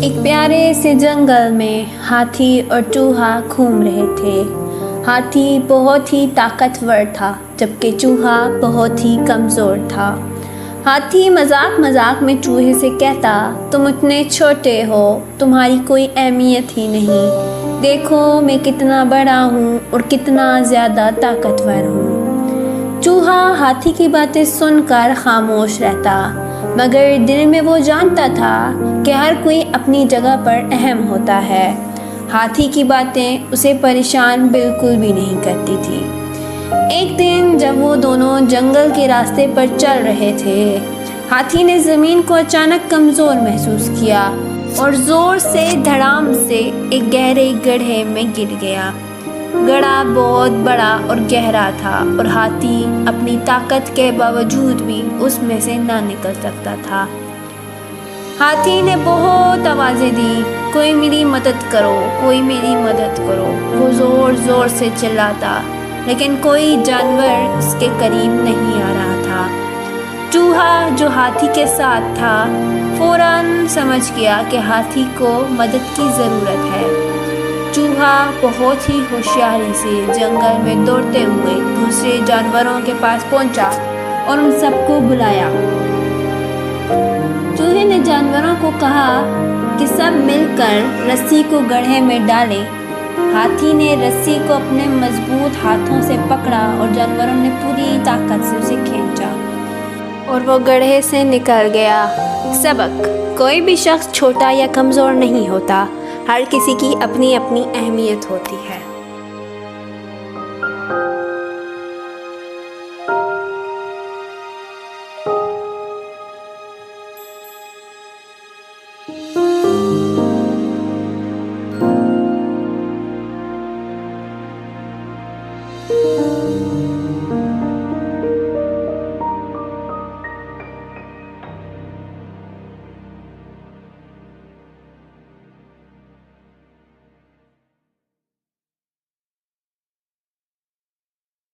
ایک پیارے سے جنگل میں ہاتھی اور چوہا گھوم رہے تھے۔ ہاتھی بہت ہی طاقتور تھا جبکہ چوہا بہت ہی کمزور تھا۔ ہاتھی مذاق مذاق میں چوہے سے کہتا، تم اتنے چھوٹے ہو، تمہاری کوئی اہمیت ہی نہیں، دیکھو میں کتنا بڑا ہوں اور کتنا زیادہ طاقتور ہوں۔ چوہا ہاتھی کی باتیں سن کر خاموش رہتا، مگر دل میں وہ جانتا تھا کہ ہر کوئی اپنی جگہ پر اہم ہوتا ہے۔ ہاتھی کی باتیں اسے پریشان بالکل بھی نہیں کرتی تھی۔ ایک دن جب وہ دونوں جنگل کے راستے پر چل رہے تھے، ہاتھی نے زمین کو اچانک کمزور محسوس کیا اور زور سے دھڑام سے ایک گہرے گڑھے میں گر گیا۔ گڑھا بہت بڑا اور گہرا تھا اور ہاتھی اپنی طاقت کے باوجود بھی اس میں سے نہ نکل سکتا تھا۔ ہاتھی نے بہت آوازیں دی، کوئی میری مدد کرو، کوئی میری مدد کرو۔ وہ زور زور سے چلاتا، لیکن کوئی جانور اس کے قریب نہیں آ رہا تھا۔ چوہا جو ہاتھی کے ساتھ تھا فوراً سمجھ گیا کہ ہاتھی کو مدد کی ضرورت ہے۔ چوہا بہت ہی ہوشیاری سے جنگل میں دوڑتے ہوئے دوسرے جانوروں کے پاس پہنچا اور ان سب کو بلایا۔ چوہے نے جانوروں کو کہا کہ سب مل کر رسی کو گڑھے میں ڈالیں۔ ہاتھی نے رسی کو اپنے مضبوط ہاتھوں سے پکڑا اور جانوروں نے پوری طاقت سے اسے کھینچا اور وہ گڑھے سے نکل گیا۔ سبق: کوئی بھی شخص چھوٹا یا کمزور نہیں ہوتا، ہر کسی کی اپنی اپنی اہمیت ہوتی ہے۔